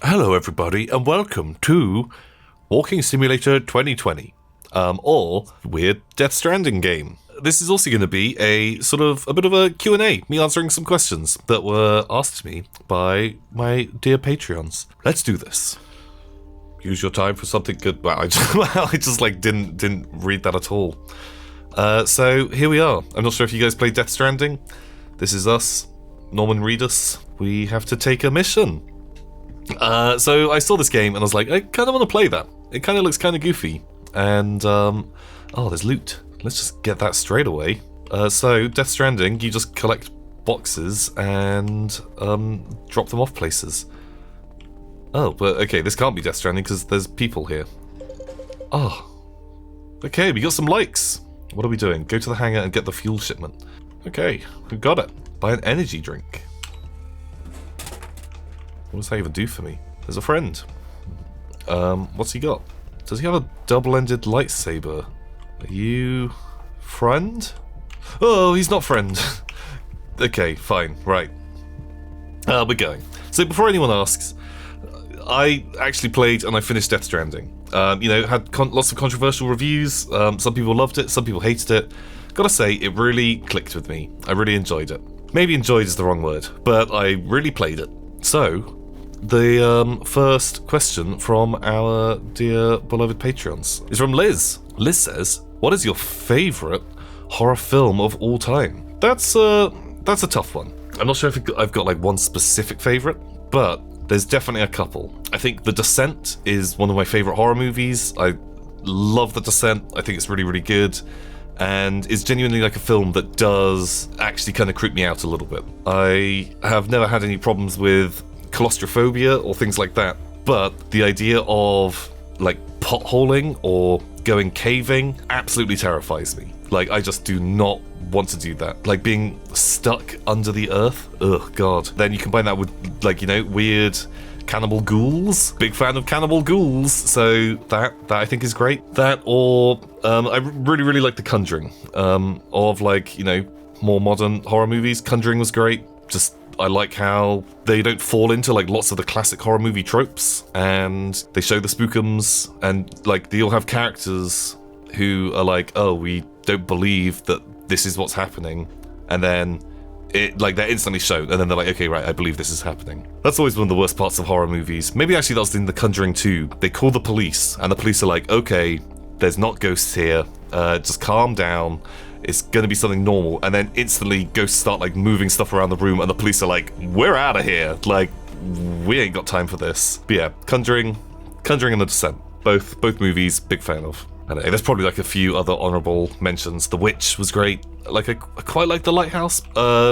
Hello, everybody, and welcome to Walking Simulator 2020, or Weird Death Stranding game. This is also going to be a bit of a Q&A, me answering some questions that were asked to me by my dear Patreons. Let's do this. Use your time for something good. Wow, I just didn't read that at all. So here we are. I'm not sure if you guys played Death Stranding. This is us, Norman Reedus. We have to take a mission. So I saw this game and I was like, I kind of want to play that. It kind of looks kind of goofy. And, there's loot. Let's just get that straight away. So, Death Stranding, you just collect boxes and drop them off places. Oh, but okay, this can't be Death Stranding because there's people here. Oh. Okay, we got some likes. What are we doing? Go to the hangar and get the fuel shipment. Okay, we got it. Buy an energy drink. What does that even do for me? There's a friend. What's he got? Does he have a double-ended lightsaber? Are you... friend? Oh, he's not friend. Okay, fine, right. We're going. So before anyone asks, I actually played and I finished Death Stranding. Had lots of controversial reviews. Some people loved it, some people hated it. Gotta say, it really clicked with me. I really enjoyed it. Maybe enjoyed is the wrong word, but I really played it. So, the first question from our dear beloved Patreons is from Liz. Liz says, what is your favourite horror film of all time? That's a tough one. I'm not sure if I've got like one specific favourite, but there's definitely a couple. I think The Descent is one of my favourite horror movies. I love The Descent. I think it's really, really good. And it's genuinely like a film that does actually kind of creep me out a little bit. I have never had any problems with claustrophobia or things like that, but the idea of like potholing or going caving absolutely terrifies me. Like, I just do not want to do that. Like being stuck under the earth. Ugh, God. Then you combine that with weird cannibal ghouls. Big fan of cannibal ghouls, so that I think is great. That or I really, really like The Conjuring. Of more modern horror movies. Conjuring was great. Just I like how they don't fall into like lots of the classic horror movie tropes, and they show the spookums, and like they all have characters who are like, oh, we don't believe that this is what's happening, and then they're instantly shown, and then they're like, okay, right, I believe this is happening. That's always one of the worst parts of horror movies. Maybe actually that was in The Conjuring 2. They call the police, and the police are like, okay, there's not ghosts here, just calm down. It's going to be something normal, and then instantly ghosts start like moving stuff around the room, and the police are like, we're out of here, like we ain't got time for this. But yeah, Conjuring and The Descent, both movies, big fan of. I don't know, there's probably like a few other honourable mentions. The Witch was great. Like I quite like The Lighthouse.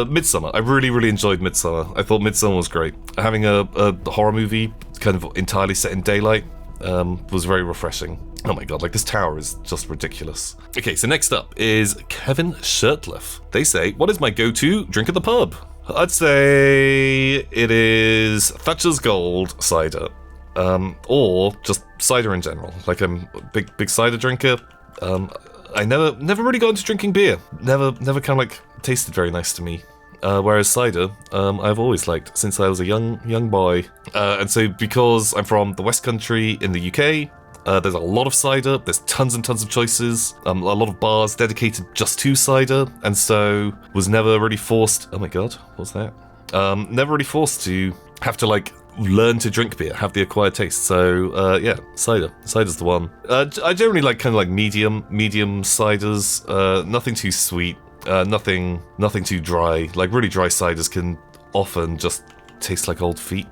Midsummer, I really, really enjoyed Midsummer. I thought Midsummer was great. Having a horror movie kind of entirely set in daylight was very refreshing. Oh my god, like this tower is just ridiculous. Okay, so next up is Kevin Shirtliff. They say, what is my go-to drink at the pub? I'd say it is Thatcher's Gold cider. Or just cider in general. Like I'm a big cider drinker. I never really got into drinking beer. Never kind of like tasted very nice to me. Whereas cider, I've always liked since I was a young boy. And so because I'm from the West Country in the UK, there's a lot of cider. There's tons and tons of choices. A lot of bars dedicated just to cider, and so was never really forced. Oh my god, what's that? Never really forced to have to like learn to drink beer, have the acquired taste. So yeah, cider's the one. I generally like kind of like medium ciders. Nothing too sweet. Nothing too dry. Like really dry ciders can often just taste like old feet.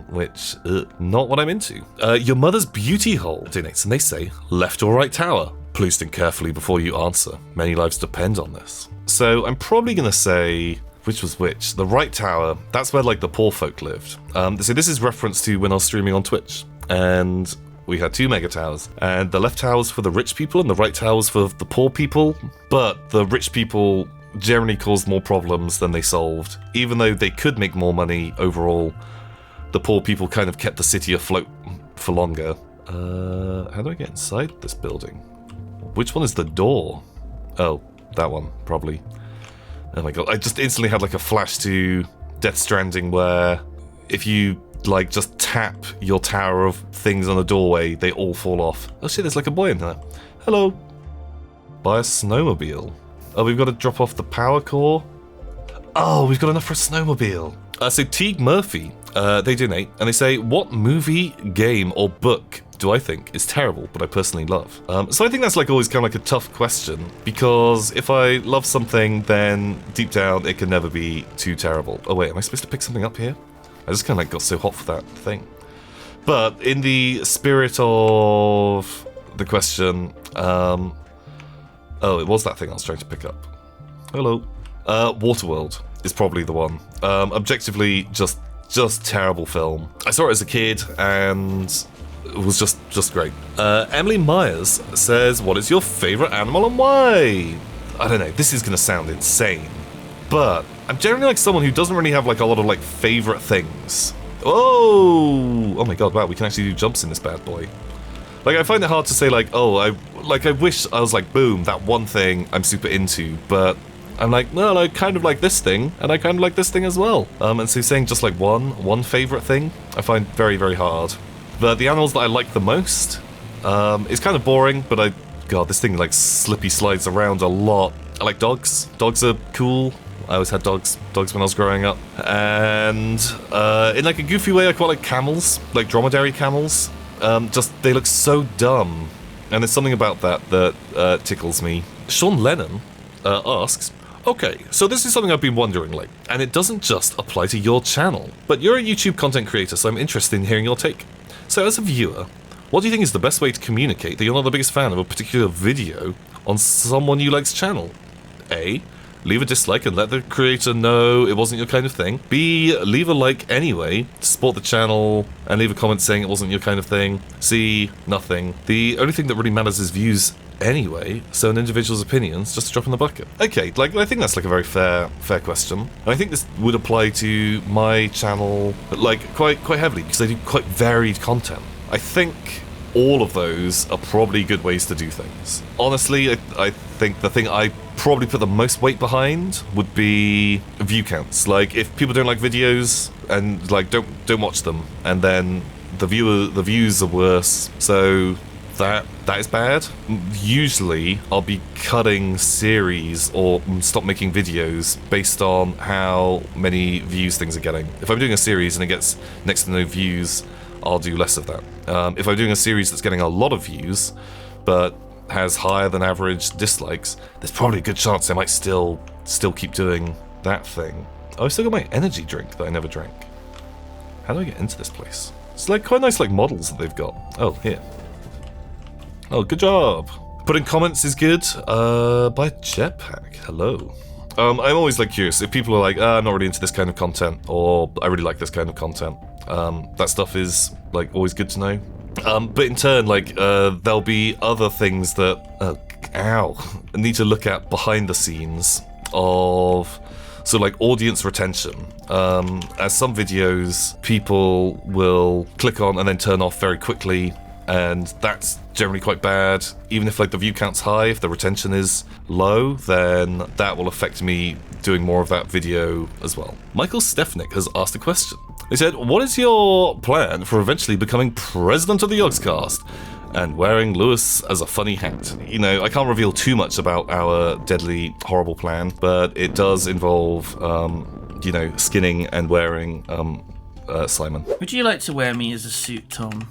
Which, not what I'm into. Your Mother's Beauty Hole donates, and they say, left or right tower? Please think carefully before you answer. Many lives depend on this. So I'm probably going to say, which was which? The right tower, that's where like the poor folk lived. So this is reference to when I was streaming on Twitch, and we had 2 mega towers, and the left tower was for the rich people, and the right tower was for the poor people, but the rich people generally caused more problems than they solved. Even though they could make more money overall, the poor people kind of kept the city afloat for longer. How do I get inside this building? Which one is the door? Oh, that one, probably. Oh my god, I just instantly had like a flash to Death Stranding where if you like, just tap your tower of things on the doorway, they all fall off. Oh shit, there's like a boy in there. Hello. Buy a snowmobile. Oh, we've got to drop off the power core. Oh, we've got enough for a snowmobile. So Teague Murphy, they donate, and they say, what movie, game, or book do I think is terrible, but I personally love? So I think that's like always kind of like a tough question, because if I love something, then deep down it can never be too terrible. Oh wait, am I supposed to pick something up here? I just kind of like got so hot for that thing. But in the spirit of the question, oh, it was that thing I was trying to pick up. Hello. Waterworld is probably the one. Objectively, just terrible film. I saw it as a kid, and it was just great. Emily Myers says, what is your favorite animal and why? I don't know, this is gonna sound insane, but I'm generally like someone who doesn't really have like a lot of like favorite things. Oh my god, wow, we can actually do jumps in this bad boy. Like, I find it hard to say like, oh, I wish I was like, boom, that one thing I'm super into, but I'm like, no, I kind of like this thing, and I kind of like this thing as well. And so saying just like one favorite thing, I find very, very hard. But the animals that I like the most, is kind of boring, but God, this thing like slippy slides around a lot. I like dogs. Dogs are cool. I always had dogs when I was growing up. And in like a goofy way, I quite like camels, like dromedary camels. Just, they look so dumb. And there's something about that tickles me. Sean Lennon asks, okay, so this is something I've been wondering, like, and it doesn't just apply to your channel, but you're a YouTube content creator, so I'm interested in hearing your take. So as a viewer, what do you think is the best way to communicate that you're not the biggest fan of a particular video on someone you like's channel? A, leave a dislike and let the creator know it wasn't your kind of thing. B, leave a like anyway to support the channel and leave a comment saying it wasn't your kind of thing. C, nothing. The only thing that really matters is views anyway, so an individual's opinions just a drop in the bucket. Okay, like, I think that's like a very fair question. And I think this would apply to my channel like quite heavily, because I do quite varied content. I think all of those are probably good ways to do things. Honestly, I think the thing I probably put the most weight behind would be view counts. Like, if people don't like videos and like don't watch them, and then the views are worse, so that is bad. Usually I'll be cutting series or stop making videos based on how many views things are getting. If I'm doing a series and it gets next to no views, I'll do less of that. If I'm doing a series that's getting a lot of views but has higher than average dislikes, there's probably a good chance I might still keep doing that thing. Oh, I've still got my energy drink that I never drank. How do I get into this place? It's like quite nice like models that they've got. Oh, here. Oh, good job. Putting comments is good. By Jetpack. Hello. I'm always like curious if people are like, I'm not really into this kind of content, or I really like this kind of content. That stuff is like always good to know. But in turn, like there'll be other things that I need to look at behind the scenes of. So like audience retention. As some videos people will click on and then turn off very quickly, and that's generally quite bad. Even if like the view count's high, if the retention is low, then that will affect me doing more of that video as well. Michael Stefnik has asked a question. He said, what is your plan for eventually becoming president of the Yogscast and wearing Lewis as a funny hat? You know, I can't reveal too much about our deadly, horrible plan, but it does involve, you know, skinning and wearing Simon. Would you like to wear me as a suit, Tom?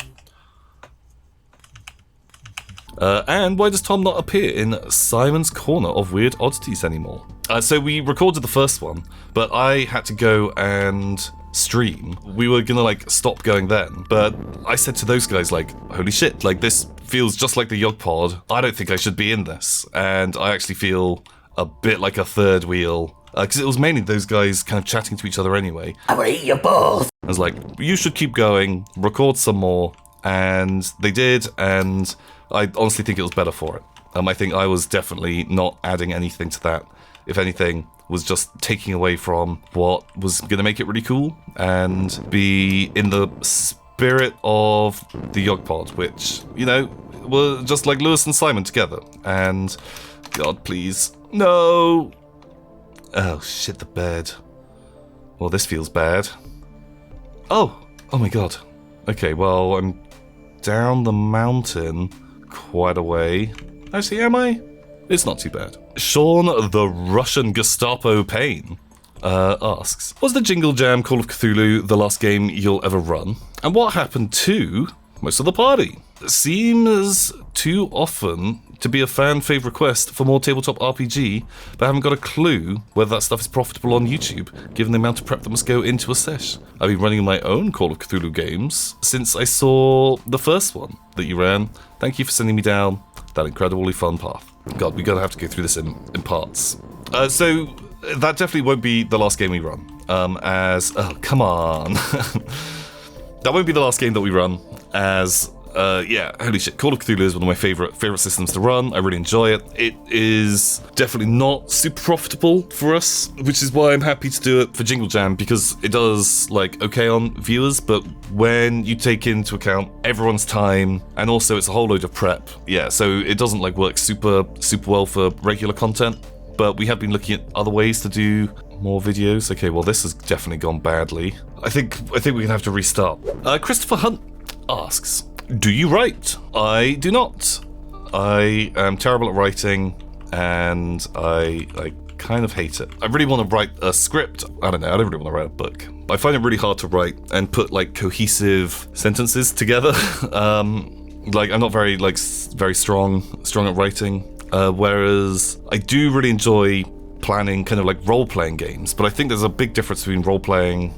And why does Tom not appear in Simon's Corner of Weird Oddities anymore? So we recorded the first one, but I had to go and stream. We were gonna like stop going then, but I said to those guys like, holy shit, like this feels just like the Yog Pod. I don't think I should be in this. And I actually feel a bit like a third wheel. Because it was mainly those guys kind of chatting to each other anyway. I will eat you both. I was like, you should keep going, record some more. And they did, and I honestly think it was better for it. I think I was definitely not adding anything to that. If anything, was just taking away from what was going to make it really cool and be in the spirit of the Yog Pod, which, you know, were just like Lewis and Simon together. And, God, please, no. Oh, shit the bed. Well, this feels bad. Oh, Oh my god. Okay, well, I'm down the mountain quite a way. Actually, am I? It's not too bad. Sean the Russian Gestapo Payne asks, was the Jingle Jam Call of Cthulhu the last game you'll ever run? And what happened to most of the party? It seems too often to be a fan fave request for more tabletop RPG, but I haven't got a clue whether that stuff is profitable on YouTube, given the amount of prep that must go into a sesh. I've been running my own Call of Cthulhu games since I saw the first one that you ran. Thank you for sending me down that incredibly fun path. God, we're gonna have to go through this in parts. So that definitely won't be the last game we run. Oh, come on. That won't be the last game that we run, holy shit, Call of Cthulhu is one of my favorite systems to run. I really enjoy it. It is definitely not super profitable for us, which is why I'm happy to do it for Jingle Jam, because it does, okay on viewers, but when you take into account everyone's time, and also it's a whole load of prep, so it doesn't, work super well for regular content, but we have been looking at other ways to do more videos. Okay, well, this has definitely gone badly. I think we're gonna have to restart. Christopher Hunt asks, do you write? I do not. I am terrible at writing, and I kind of hate it. I really want to write a script. I don't really want to write a book. I find it really hard to write and put cohesive sentences together. I'm not very very strong at writing. Whereas I do really enjoy planning kind of role-playing games, but I think there's a big difference between writing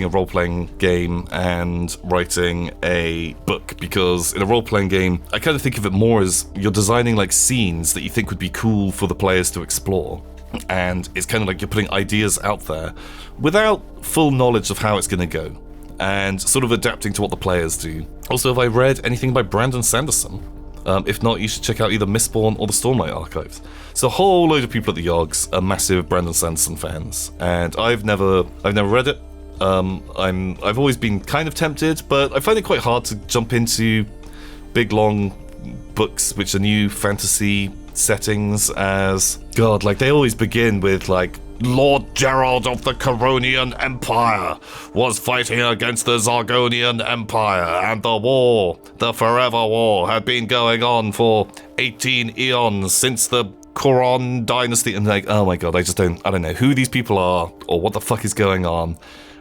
a role-playing game and writing a book, because in a role-playing game, I kind of think of it more as you're designing scenes that you think would be cool for the players to explore, and it's kind of you're putting ideas out there without full knowledge of how it's going to go, and sort of adapting to what the players do. Also, have I read anything by Brandon Sanderson? If not, you should check out either Mistborn or the Stormlight Archives. So a whole load of people at the Yogs are massive Brandon Sanderson fans, and I've never read it. I've always been kind of tempted, but I find it quite hard to jump into big long books which are new fantasy settings, as God, they always begin with Lord Gerald of the Coronian Empire was fighting against the Zargonian Empire, and the Forever War, had been going on for 18 eons since the Coron Dynasty, and oh my God, I don't know who these people are or what the fuck is going on,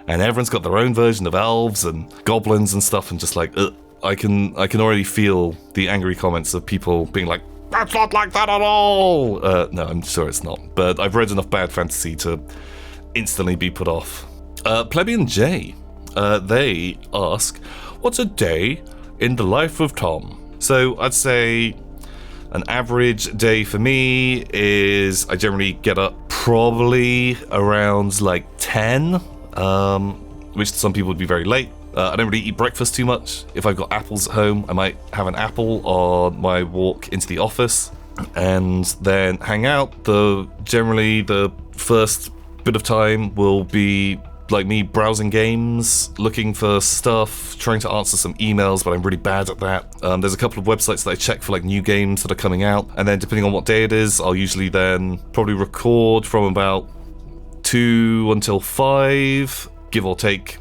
and everyone's got their own version of elves and goblins and stuff, and just I can already feel the angry comments of people being like, that's not like that at all! No, I'm sure it's not, but I've read enough bad fantasy to instantly be put off. Plebeian J, they ask, what's a day in the life of Tom? So I'd say an average day for me is I generally get up probably around 10, which to some people would be very late. I don't really eat breakfast too much. If I've got apples at home, I might have an apple on my walk into the office and then hang out. Generally, the first bit of time will be me browsing games, looking for stuff, trying to answer some emails, but I'm really bad at that. There's a couple of websites that I check for new games that are coming out, and then depending on what day it is, I'll usually then probably record from about 2 until 5, give or take.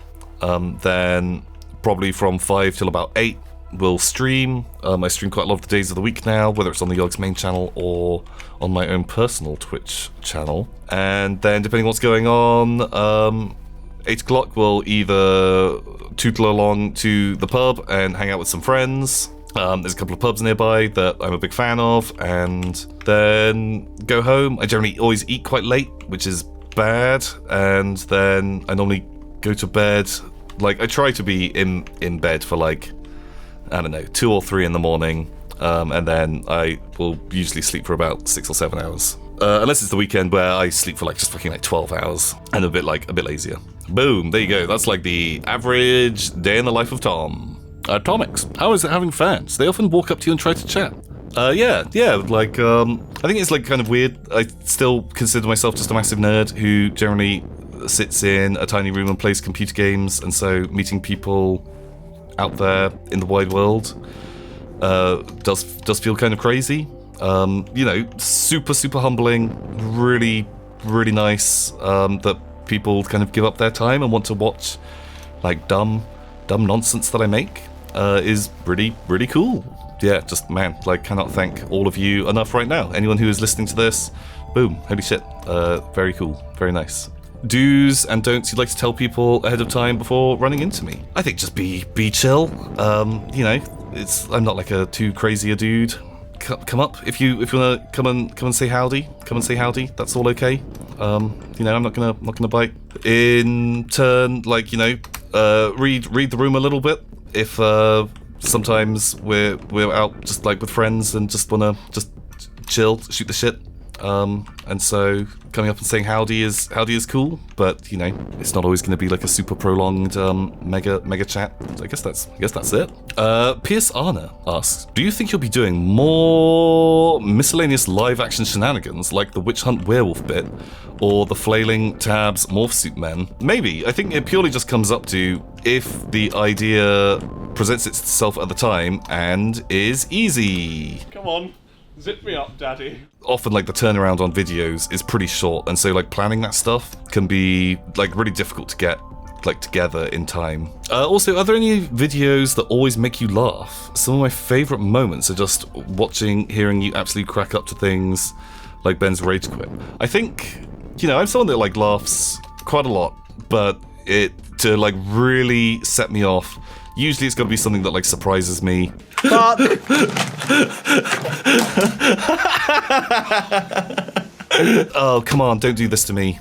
Then probably from 5 till about 8 we'll stream. I stream quite a lot of the days of the week now, whether it's on the Yogs main channel or on my own personal Twitch channel. And then depending on what's going on, 8 o'clock we'll either tootle along to the pub and hang out with some friends. There's a couple of pubs nearby that I'm a big fan of, and then go home. I generally always eat quite late, which is bad, and then I normally go to bed. I try to be in bed for 2 or 3 in the morning, and then I will usually sleep for about 6 or 7 hours. Unless it's the weekend where I sleep for just fucking 12 hours and a bit lazier. Boom, there you go. That's the average day in the life of Tom. Atomics, how is it having fans? They often walk up to you and try to chat. Yeah. I think it's kind of weird. I still consider myself just a massive nerd who generally sits in a tiny room and plays computer games, and so meeting people out there in the wide world does feel kind of crazy. Super humbling, really nice that people kind of give up their time and want to watch dumb dumb nonsense that I make is really, really cool. Yeah, just, man, like, cannot thank all of you enough right now. Anyone who is listening to this, boom, holy shit, very cool, very nice. Do's and don'ts you'd like to tell people ahead of time before running into me? I think just be chill. You know, I'm not like a too crazy a dude. Come up if you wanna come and say howdy. Come and say howdy. That's all okay. You know, I'm not gonna bite. In turn, like, you know, read the room a little bit. If sometimes we're out just like with friends and just wanna just chill, shoot the shit. And so coming up and saying howdy is cool, but you know, it's not always going to be like a super prolonged mega chat. I guess that's it. Pierce Arna asks, do you think you'll be doing more miscellaneous live action shenanigans like the Witch Hunt Werewolf bit or the Flailing Tabs Morph Suit Men? Maybe. I think it purely just comes up to if the idea presents itself at the time and is easy. Come on. Zip me up, daddy. Often, like, the turnaround on videos is pretty short, and so, like, planning that stuff can be, like, really difficult to get, like, together in time. Also, are there any videos that always make you laugh? Some of my favourite moments are just hearing you absolutely crack up to things like Ben's Rage Quit. I think, you know, I'm someone that, like, laughs quite a lot, but to, like, really set me off, usually it's got to be something that, like, surprises me. Oh, come on, don't do this to me.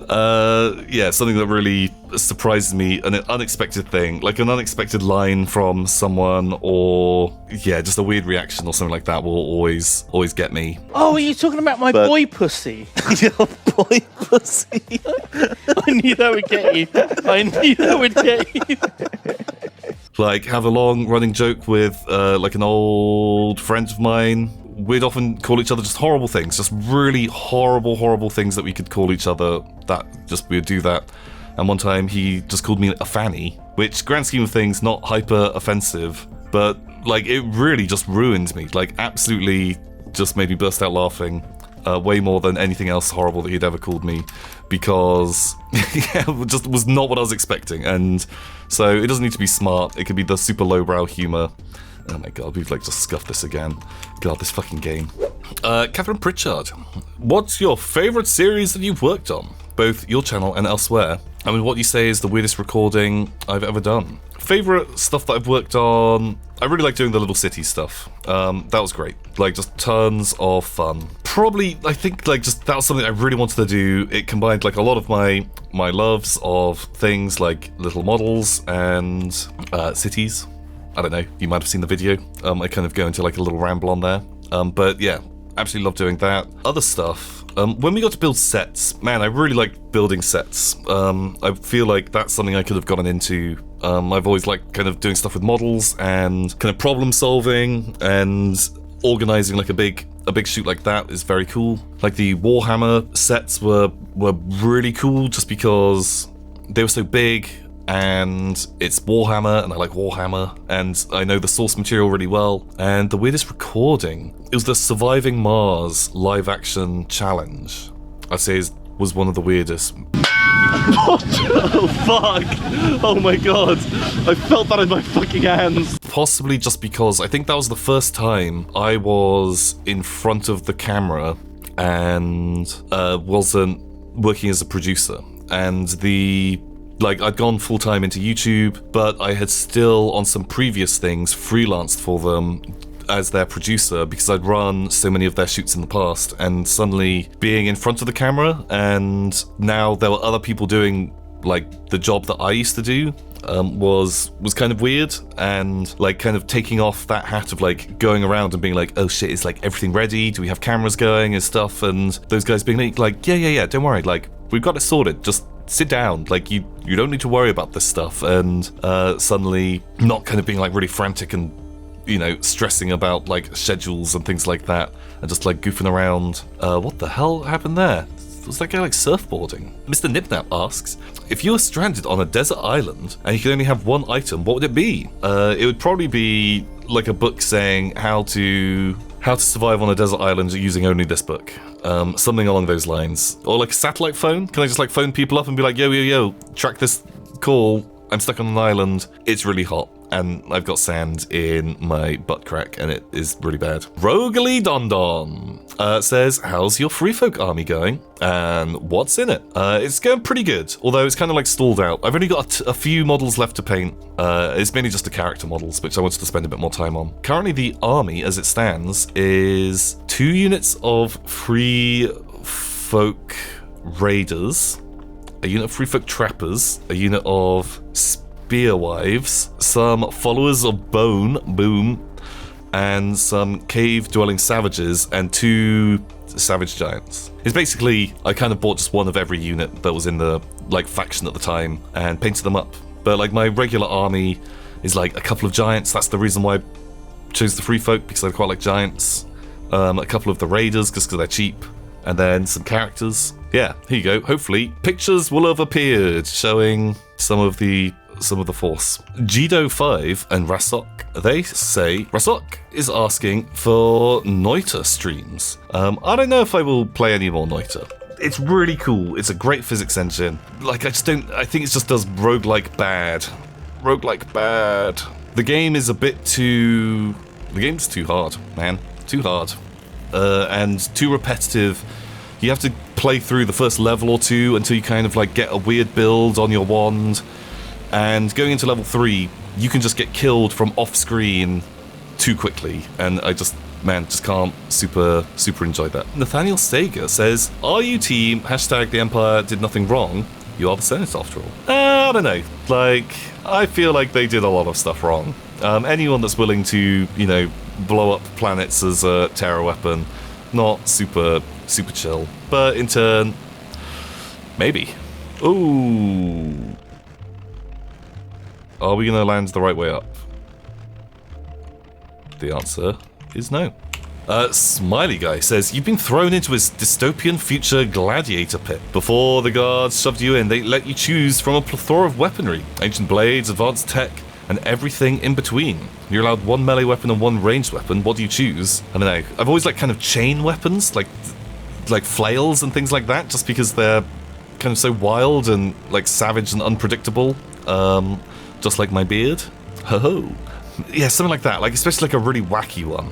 Yeah, something that really surprises me, an unexpected thing, like an unexpected line from someone, or yeah, just a weird reaction or something like that will always get me. Oh, are you talking about my boy pussy? Your boy pussy. I knew that would get you. Like, have a long running joke with like an old friend of mine. We'd often call each other just horrible things, just really horrible things that we could call each other. We would do that. And one time he just called me a fanny, which, grand scheme of things, not hyper offensive, but like it really just ruined me. Like, absolutely just made me burst out laughing. Way more than anything else horrible that he'd ever called me, because yeah, it just was not what I was expecting. And so it doesn't need to be smart, it could be the super lowbrow humor. Oh my god, we've like just scuffed this again. God, this fucking game. Catherine Pritchard, what's your favourite series that you've worked on, both your channel and elsewhere? I mean, what you say is the weirdest recording I've ever done. Favourite stuff that I've worked on, I really like doing the Little City stuff. That was great. Like, just tons of fun. Probably, I think, like, just that was something I really wanted to do. It combined, like, a lot of my loves of things like little models and cities. I don't know, you might have seen the video. I kind of go into, like, a little ramble on there. But, yeah, absolutely love doing that. Other stuff, when we got to build sets, man, I really like building sets. I feel like that's something I could have gotten into. I've always liked kind of doing stuff with models and kind of problem solving, and organizing like a big shoot like that is very cool. Like the Warhammer sets were really cool just because they were so big, and it's Warhammer, and I like Warhammer, and I know the source material really well. And the weirdest recording, it was the Surviving Mars live action challenge. I'd say was one of the weirdest. Oh fuck! Oh my god! I felt that in my fucking hands. Possibly just because I think that was the first time I was in front of the camera and wasn't working as a producer. And I'd gone full-time into YouTube, but I had still, on some previous things, freelanced for them as their producer because I'd run so many of their shoots in the past, and suddenly being in front of the camera, and now there were other people doing like the job that I used to do, was kind of weird, and like kind of taking off that hat of like going around and being like, oh shit, is like everything ready? Do we have cameras going and stuff? And those guys being like, yeah, don't worry, like we've got it sorted, just sit down, like you don't need to worry about this stuff. And suddenly not kind of being like really frantic and, you know, stressing about like schedules and things like that, and just like goofing around. What the hell happened there? Was that guy like surfboarding? Mr. Nipnap asks, if you were stranded on a desert island and you could only have one item, what would it be? It would probably be like a book saying how to survive on a desert island using only this book. Something along those lines. Or like a satellite phone. Can I just like phone people up and be like, yo, track this call I'm stuck on an island, it's really hot, and I've got sand in my butt crack, and it is really bad. Rogally Dondon says, how's your free folk army going? And what's in it? It's going pretty good, although it's kind of like stalled out. I've only got a few models left to paint. It's mainly just the character models, which I wanted to spend a bit more time on. Currently, the army, as it stands, is 2 units of free folk raiders, a unit of free folk trappers, a unit of spearwives, some followers of bone, boom, and some cave-dwelling savages, and 2 savage giants. It's basically, I kind of bought just one of every unit that was in the like faction at the time and painted them up. But like my regular army is like a couple of giants. That's the reason why I chose the free folk, because I quite like giants. A couple of the raiders just because they're cheap, and then some characters. Yeah, here you go. Hopefully, pictures will have appeared showing some of the force. Jido5 and Rasok, they say Rasok is asking for Noita streams. I don't know if I will play any more Noita. It's really cool. It's a great physics engine. Like, I think it just does roguelike bad. Roguelike bad. The game is the game's too hard, man. Too hard. And too repetitive. You have to play through the first level or 2 until you kind of like get a weird build on your wand. And going into level 3, you can just get killed from off screen too quickly. And I just can't super enjoy that. Nathaniel Steger says, are you team # the Empire did nothing wrong? You are the Senate after all. I don't know. Like, I feel like they did a lot of stuff wrong. Anyone that's willing to, blow up planets as a terror weapon, not super chill. But in turn, maybe. Ooh. Are we gonna land the right way up? The answer is no. Smiley Guy says, you've been thrown into a dystopian future gladiator pit. Before the guards shoved you in, they let you choose from a plethora of weaponry. Ancient blades, advanced tech, and everything in between. You're allowed 1 melee weapon and 1 ranged weapon. What do you choose? I don't know. I've always liked kind of chain weapons, like flails and things like that, just because they're kind of so wild and like savage and unpredictable. Just like my beard. Ho-ho. Yeah, something like that. Like, especially like a really wacky one.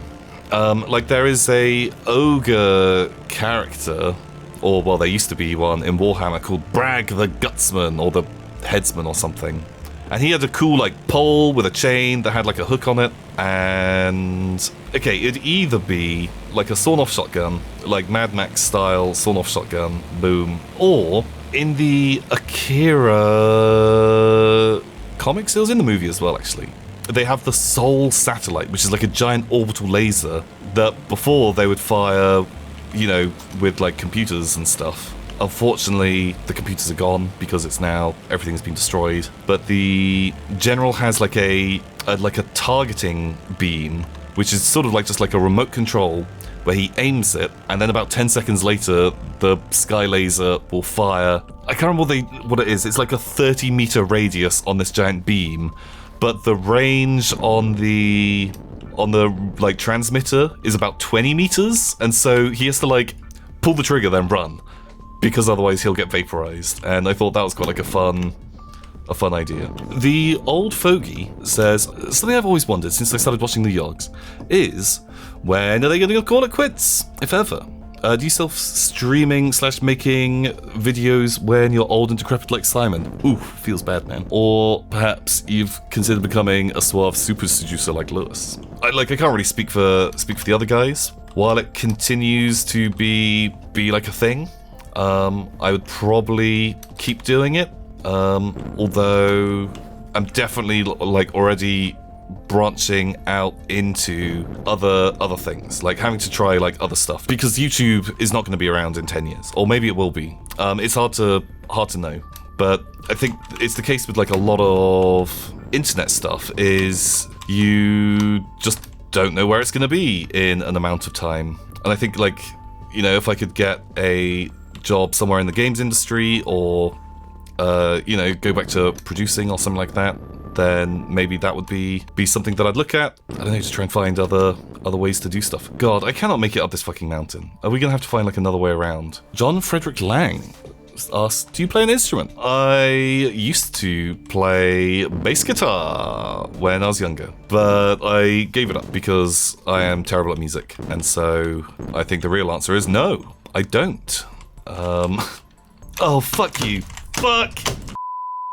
Like there is a ogre character, or well, there used to be one in Warhammer called Bragg the Gutsman, or the Headsman or something. And he had a cool like pole with a chain that had like a hook on it. And okay, it'd either be like a sawn-off shotgun, like Mad Max style sawn-off shotgun, boom, or in the Akira comics, it was in the movie as well actually. They have the Soul Satellite, which is like a giant orbital laser that before they would fire, with like computers and stuff. Unfortunately, the computers are gone because it's now everything's been destroyed. But the general has like a targeting beam, which is sort of like just like a remote control where he aims it, and then about 10 seconds later, the sky laser will fire. I can't remember what it is. It's like a 30-meter radius on this giant beam. But the range on the like transmitter is about 20 meters, and so he has to like pull the trigger then run, because otherwise he'll get vaporized. And I thought that was quite like a fun idea. The old fogey says, something I've always wondered since I started watching the Yogs is, when are they going to call it quits, if ever? Do you self-streaming / making videos when you're old and decrepit like Simon? Ooh, feels bad, man. Or perhaps you've considered becoming a suave super seducer like Lewis. I can't really speak for the other guys. While it continues to be like a thing, I would probably keep doing it. Although I'm definitely like already branching out into other things, like having to try like other stuff, because YouTube is not going to be around in 10 years, or maybe it will be. It's hard to know, but I think it's the case with like a lot of internet stuff is you just don't know where it's going to be in an amount of time. And I think like, if I could get a job somewhere in the games industry, or go back to producing or something like that, then maybe that would be something that I'd look at. I don't know, to try and find other ways to do stuff. God, I cannot make it up this fucking mountain. Are we gonna have to find like another way around? John Frederick Lang asks, do you play an instrument? I used to play bass guitar when I was younger, but I gave it up because I am terrible at music. And so I think the real answer is no, I don't. Oh, fuck you. Fuck!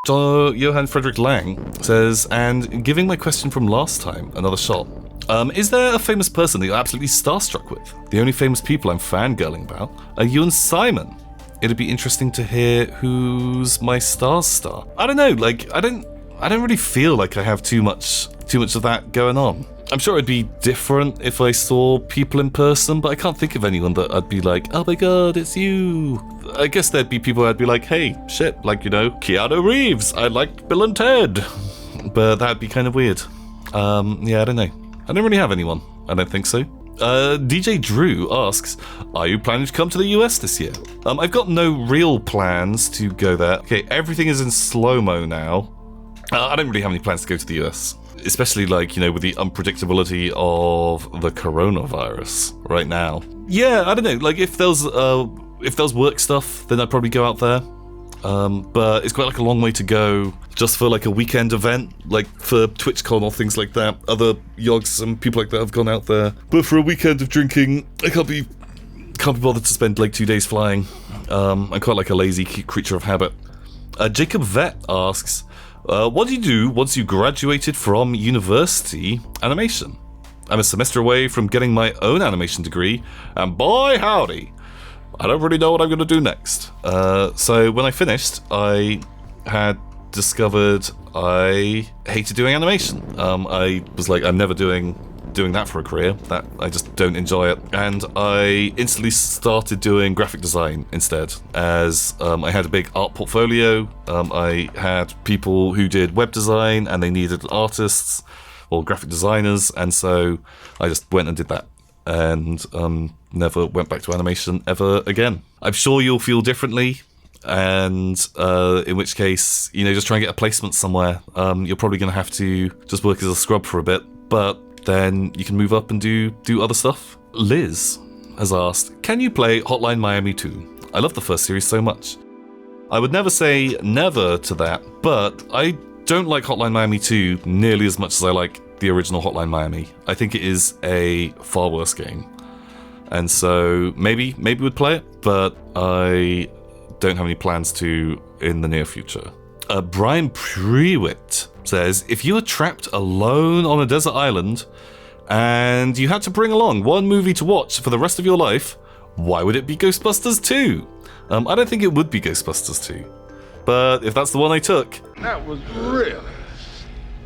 Johann Frederick Lang says, and giving my question from last time another shot, is there a famous person that you're absolutely starstruck with? The only famous people I'm fangirling about are you and Simon. It'd be interesting to hear who's my star's star. I don't know, like, I don't really feel like I have too much of that going on. I'm sure it'd be different if I saw people in person, but I can't think of anyone that I'd be like, oh my god, it's you. I guess there'd be people I'd be like, hey, shit, like, you know, Keanu Reeves, I like Bill and Ted. But that'd be kind of weird. Yeah, I don't know. I don't really have anyone. I don't think so. DJ Drew asks, are you planning to come to the US this year? I've got no real plans to go there. Okay, everything is in slow-mo now. I don't really have any plans to go to the US. Especially, like, you know, with the unpredictability of the coronavirus right now. Yeah, I don't know. Like, if there's work stuff, then I'd probably go out there. But it's quite like a long way to go just for like a weekend event, like for TwitchCon or things like that. Other yogs and people like that have gone out there. But for a weekend of drinking, I can't be bothered to spend like 2 days flying. I'm quite like a lazy creature of habit. Jacob Vett asks, what do you do once you graduated from university animation? I'm a semester away from getting my own animation degree, and boy howdy, I don't really know what I'm going to do next. So when I finished, I had discovered I hated doing animation. I was like, I'm never doing that for a career. That I just don't enjoy it. And I instantly started doing graphic design instead, as I had a big art portfolio. I had people who did web design, and they needed artists or graphic designers, and so I just went and did that. And never went back to animation ever again. I'm sure you'll feel differently, and in which case, you know, just try and get a placement somewhere. You're probably going to have to just work as a scrub for a bit, but then you can move up and do other stuff. Liz has asked, can you play Hotline Miami 2? I love the first series so much. I would never say never to that, but I don't like Hotline Miami 2 nearly as much as I like the original Hotline Miami. I think it is a far worse game. And so maybe we'd play it, but I don't have any plans to in the near future. Brian Prewitt says, if you were trapped alone on a desert island and you had to bring along one movie to watch for the rest of your life, why would it be Ghostbusters 2? I don't think it would be Ghostbusters 2. But if that's the one I took... That was really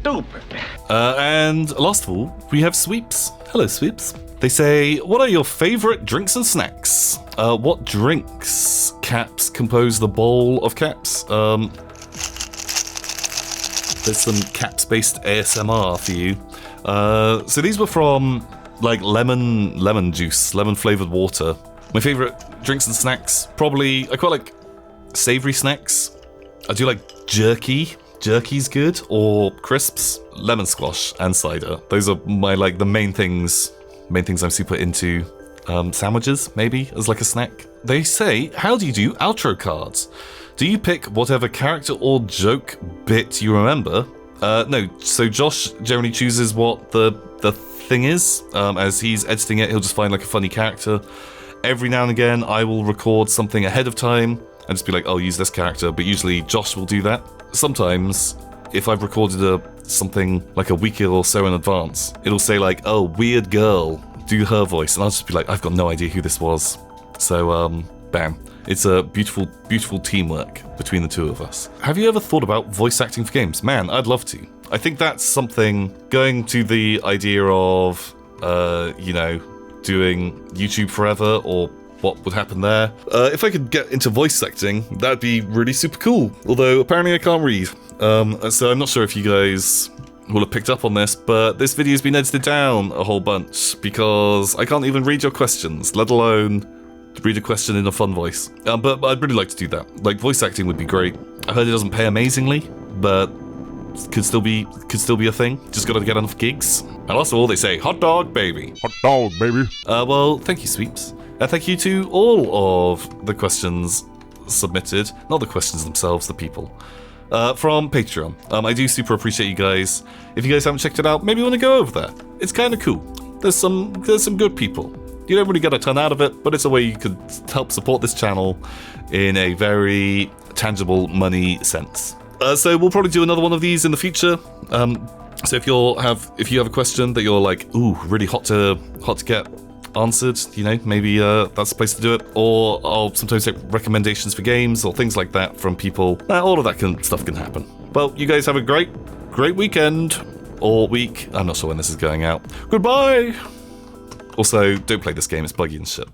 stupid. And last of all, we have Sweeps. Hello, Sweeps. They say, what are your favorite drinks and snacks? What drinks caps compose the bowl of caps? There's some caps-based ASMR for you. So these were from, like, lemon juice, lemon-flavored water. My favorite drinks and snacks, probably, I quite like savory snacks. I do like jerky. Jerky's good, or crisps, lemon squash, and cider. Those are my, like, the main things I'm super into. Sandwiches, maybe, as like a snack. They say, how do you do outro cards? Do you pick whatever character or joke bit you remember? No, so Josh generally chooses what the thing is. As he's editing it, he'll just find like a funny character. Every now and again, I will record something ahead of time and just be like, I'll use this character, but usually Josh will do that. Sometimes, if I've recorded something like a week or so in advance, it'll say like, oh, weird girl, do her voice, and I'll just be like, I've got no idea who this was. So, bam. It's a beautiful, beautiful teamwork between the two of us. Have you ever thought about voice acting for games? Man, I'd love to. I think that's something, going to the idea of, you know, doing YouTube forever, or what would happen there. If I could get into voice acting, that'd be really super cool. Although, apparently I can't read. So I'm not sure if you guys will have picked up on this, but this video's been edited down a whole bunch because I can't even read your questions, let alone read a question in a fun voice. But I'd really like to do that. Like, voice acting would be great. I heard it doesn't pay amazingly, but could still be a thing. Just gotta get enough gigs. And last of all, they say, hot dog, baby. Hot dog, baby. Well, thank you, Sweeps. Thank you to all of the questions submitted. Not the questions themselves, the people. From Patreon. I do super appreciate you guys. If you guys haven't checked it out, maybe you want to go over there. It's kind of cool. There's some good people. You don't really get a ton out of it, but it's a way you could help support this channel in a very tangible money sense. So we'll probably do another one of these in the future. So if you have a question that you're like, ooh, really hot to get answered, you know, maybe that's the place to do it. Or I'll sometimes take recommendations for games or things like that from people. All of that stuff can happen. Well, you guys have a great weekend or week. I'm not sure when this is going out. Goodbye. Also, don't play this game, it's buggy and shit.